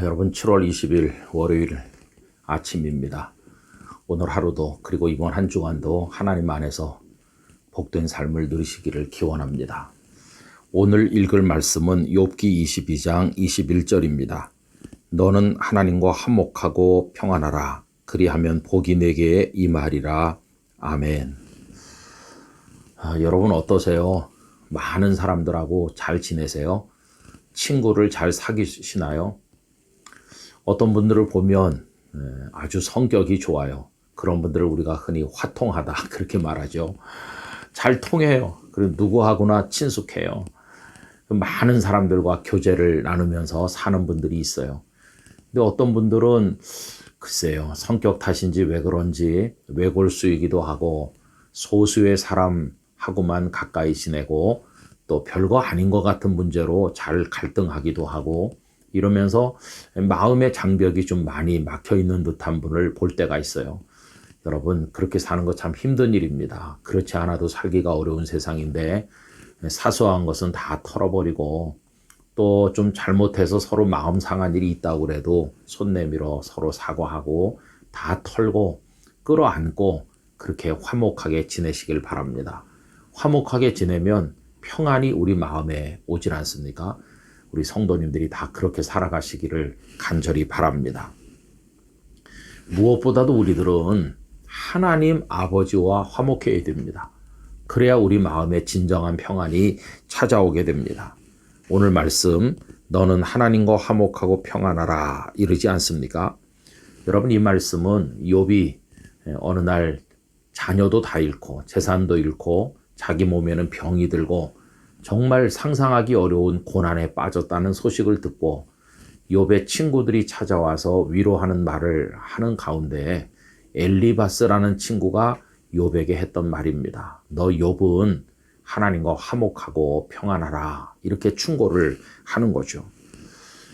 여러분 7월 20일 월요일 아침입니다. 오늘 하루도 그리고 이번 한 주간도 하나님 안에서 복된 삶을 누리시기를 기원합니다. 오늘 읽을 말씀은 욥기 22장 21절입니다. 너는 하나님과 화목하고 평안하라. 그리하면 복이 내게 임하리라. 아멘. 여러분 어떠세요? 많은 사람들하고 잘 지내세요? 친구를 잘 사귀시나요? 어떤 분들을 보면 아주 성격이 좋아요. 그런 분들을 우리가 흔히 화통하다 그렇게 말하죠. 잘 통해요. 그리고 누구하고나 친숙해요. 많은 사람들과 교제를 나누면서 사는 분들이 있어요. 근데 어떤 분들은 글쎄요, 성격 탓인지 왜 그런지 외골수이기도 하고 소수의 사람하고만 가까이 지내고 또 별거 아닌 것 같은 문제로 잘 갈등하기도 하고 이러면서 마음의 장벽이 좀 많이 막혀 있는 듯한 분을 볼 때가 있어요. 여러분 그렇게 사는 거 참 힘든 일입니다. 그렇지 않아도 살기가 어려운 세상인데 사소한 것은 다 털어버리고 또 좀 잘못해서 서로 마음 상한 일이 있다고 그래도 손 내밀어 서로 사과하고 다 털고 끌어안고 그렇게 화목하게 지내시길 바랍니다. 화목하게 지내면 평안이 우리 마음에 오질 않습니까? 우리 성도님들이 다 그렇게 살아가시기를 간절히 바랍니다. 무엇보다도 우리들은 하나님 아버지와 화목해야 됩니다. 그래야 우리 마음에 진정한 평안이 찾아오게 됩니다. 오늘 말씀 너는 하나님과 화목하고 평안하라 이러지 않습니까? 여러분 이 말씀은 욥이 어느 날 자녀도 다 잃고 재산도 잃고 자기 몸에는 병이 들고 정말 상상하기 어려운 고난에 빠졌다는 소식을 듣고 욥의 친구들이 찾아와서 위로하는 말을 하는 가운데 엘리바스라는 친구가 욥에게 했던 말입니다. 너 욥은 하나님과 화목하고 평안하라 이렇게 충고를 하는 거죠.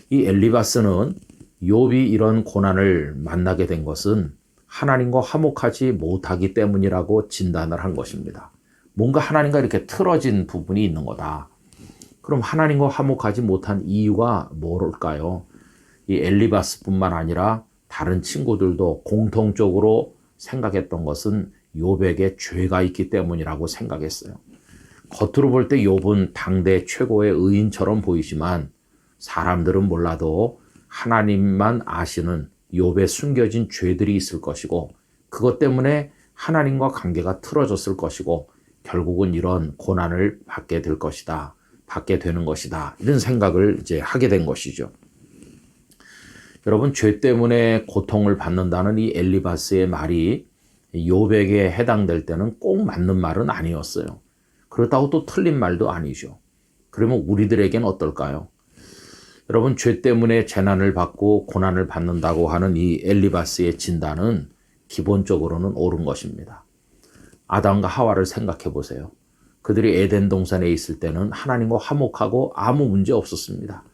이 엘리바스는 욥이 이런 고난을 만나게 된 것은 하나님과 화목하지 못하기 때문이라고 진단을 한 것입니다. 뭔가 하나님과 이렇게 틀어진 부분이 있는 거다. 그럼 하나님과 화목하지 못한 이유가 뭘까요? 이 엘리바스뿐만 아니라 다른 친구들도 공통적으로 생각했던 것은 욥에게 죄가 있기 때문이라고 생각했어요. 겉으로 볼 때 욥은 당대 최고의 의인처럼 보이지만 사람들은 몰라도 하나님만 아시는 욥의 숨겨진 죄들이 있을 것이고 그것 때문에 하나님과 관계가 틀어졌을 것이고 결국은 이런 고난을 받게 될 것이다. 받게 되는 것이다. 이런 생각을 이제 하게 된 것이죠. 여러분 죄 때문에 고통을 받는다는 이 엘리바스의 말이 욥에게 해당될 때는 꼭 맞는 말은 아니었어요. 그렇다고 또 틀린 말도 아니죠. 그러면 우리들에겐 어떨까요? 여러분 죄 때문에 재난을 받고 고난을 받는다고 하는 이 엘리바스의 진단은 기본적으로는 옳은 것입니다. 아담과 하와를 생각해 보세요. 그들이 에덴 동산에 있을 때는 하나님과 화목하고 아무 문제 없었습니다.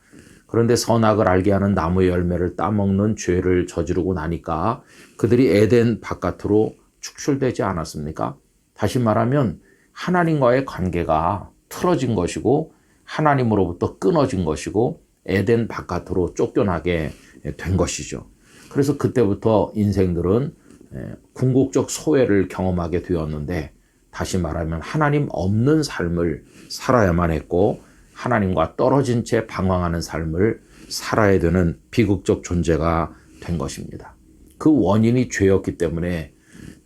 그런데 선악을 알게 하는 나무의 열매를 따먹는 죄를 저지르고 나니까 그들이 에덴 바깥으로 축출되지 않았습니까? 다시 말하면 하나님과의 관계가 틀어진 것이고 하나님으로부터 끊어진 것이고 에덴 바깥으로 쫓겨나게 된 것이죠. 그래서 그때부터 인생들은 궁극적 소외를 경험하게 되었는데 다시 말하면 하나님 없는 삶을 살아야만 했고 하나님과 떨어진 채 방황하는 삶을 살아야 되는 비극적 존재가 된 것입니다. 그 원인이 죄였기 때문에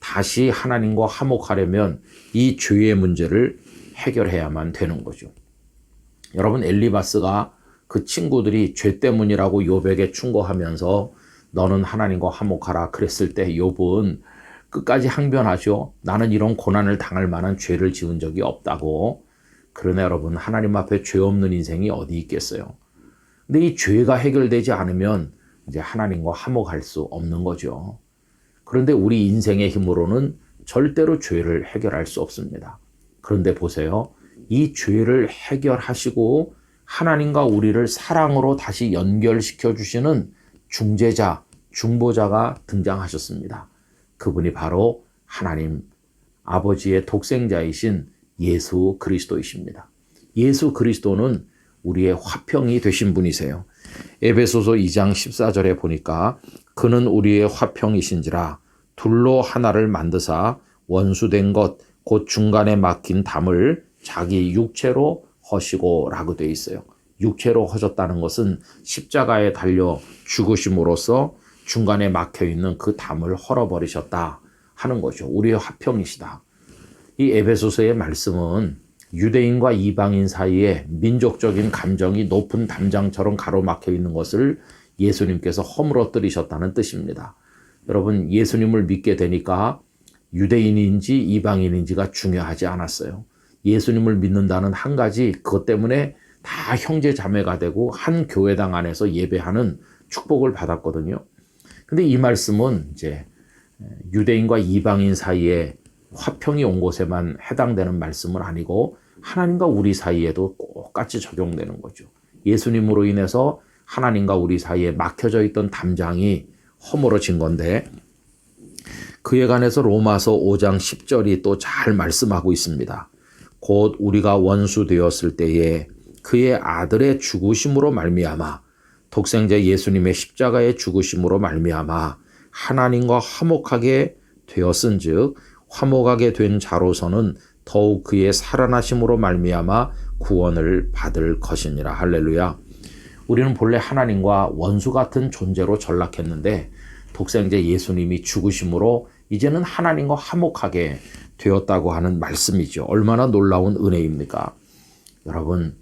다시 하나님과 화목하려면 이 죄의 문제를 해결해야만 되는 거죠. 여러분 엘리바스가 그 친구들이 죄 때문이라고 욥에게 충고하면서 너는 하나님과 화목하라 그랬을 때 욥은 끝까지 항변하죠. 나는 이런 고난을 당할 만한 죄를 지은 적이 없다고. 그러나 여러분 하나님 앞에 죄 없는 인생이 어디 있겠어요. 근데 이 죄가 해결되지 않으면 이제 하나님과 화목할 수 없는 거죠. 그런데 우리 인생의 힘으로는 절대로 죄를 해결할 수 없습니다. 그런데 보세요. 이 죄를 해결하시고 하나님과 우리를 사랑으로 다시 연결시켜 주시는 중재자, 중보자가 등장하셨습니다. 그분이 바로 하나님 아버지의 독생자이신 예수 그리스도이십니다. 예수 그리스도는 우리의 화평이 되신 분이세요. 에베소서 2장 14절에 보니까 그는 우리의 화평이신지라 둘로 하나를 만드사 원수된 것 곧 중간에 막힌 담을 자기 육체로 허시고 라고 되어 있어요. 육체로 허셨다는 것은 십자가에 달려 죽으심으로써 중간에 막혀있는 그 담을 헐어버리셨다 하는 거죠. 우리의 화평이시다. 이 에베소서의 말씀은 유대인과 이방인 사이에 민족적인 감정이 높은 담장처럼 가로막혀 있는 것을 예수님께서 허물어뜨리셨다는 뜻입니다. 여러분, 예수님을 믿게 되니까 유대인인지 이방인인지가 중요하지 않았어요. 예수님을 믿는다는 한 가지, 그것 때문에 다 형제 자매가 되고 한 교회당 안에서 예배하는 축복을 받았거든요. 근데 이 말씀은 이제 유대인과 이방인 사이에 화평이 온 곳에만 해당되는 말씀은 아니고 하나님과 우리 사이에도 똑같이 적용되는 거죠. 예수님으로 인해서 하나님과 우리 사이에 막혀져 있던 담장이 허물어진 건데, 그에 관해서 로마서 5장 10절이 또 잘 말씀하고 있습니다. 곧 우리가 원수 되었을 때에 그의 아들의 죽으심으로 말미암아, 독생자 예수님의 십자가의 죽으심으로 말미암아 하나님과 화목하게 되었은즉 화목하게 된 자로서는 더욱 그의 살아나심으로 말미암아 구원을 받을 것이니라. 할렐루야. 우리는 본래 하나님과 원수 같은 존재로 전락했는데 독생자 예수님이 죽으심으로 이제는 하나님과 화목하게 되었다고 하는 말씀이죠. 얼마나 놀라운 은혜입니까? 여러분,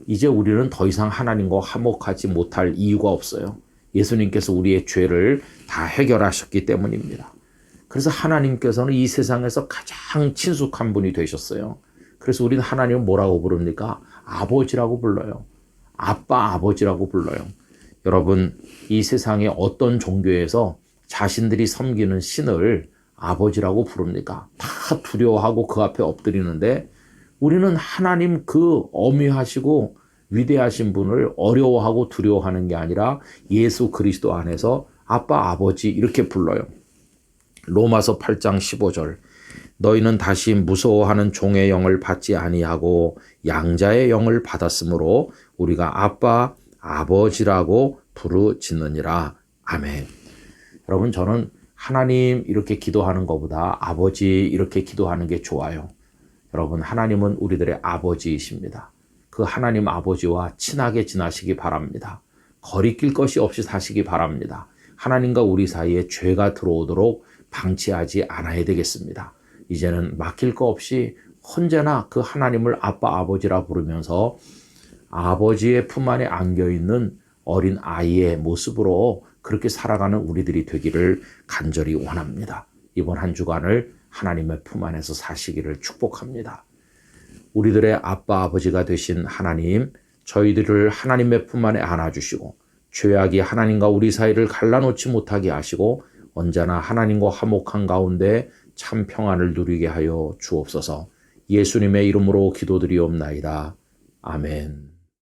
이제 우리는 더 이상 하나님과 화목하지 못할 이유가 없어요. 예수님께서 우리의 죄를 다 해결하셨기 때문입니다. 그래서 하나님께서는 이 세상에서 가장 친숙한 분이 되셨어요. 그래서 우리는 하나님을 뭐라고 부릅니까? 아버지라고 불러요. 아빠, 아버지라고 불러요. 여러분, 이 세상의 어떤 종교에서 자신들이 섬기는 신을 아버지라고 부릅니까? 다 두려워하고 그 앞에 엎드리는데 우리는 하나님 그 어미하시고 위대하신 분을 어려워하고 두려워하는 게 아니라 예수 그리스도 안에서 아빠, 아버지 이렇게 불러요. 로마서 8장 15절. 너희는 다시 무서워하는 종의 영을 받지 아니하고 양자의 영을 받았으므로 우리가 아빠, 아버지라고 부르짖느니라. 아멘. 여러분, 저는 하나님 이렇게 기도하는 것보다 아버지 이렇게 기도하는 게 좋아요. 여러분, 하나님은 우리들의 아버지이십니다. 그 하나님 아버지와 친하게 지나시기 바랍니다. 거리낄 것이 없이 사시기 바랍니다. 하나님과 우리 사이에 죄가 들어오도록 방치하지 않아야 되겠습니다. 이제는 막힐 거 없이 언제나 그 하나님을 아빠, 아버지라 부르면서 아버지의 품 안에 안겨있는 어린 아이의 모습으로 그렇게 살아가는 우리들이 되기를 간절히 원합니다. 이번 한 주간을 하나님의 품 안에서 사시기를 축복합니다. 우리들의 아빠, 아버지가 되신 하나님, 저희들을 하나님의 품 안에 안아주시고 죄악이 하나님과 우리 사이를 갈라놓지 못하게 하시고 언제나 하나님과 화목한 가운데 참 평안을 누리게 하여 주옵소서. 예수님의 이름으로 기도드리옵나이다. 아멘.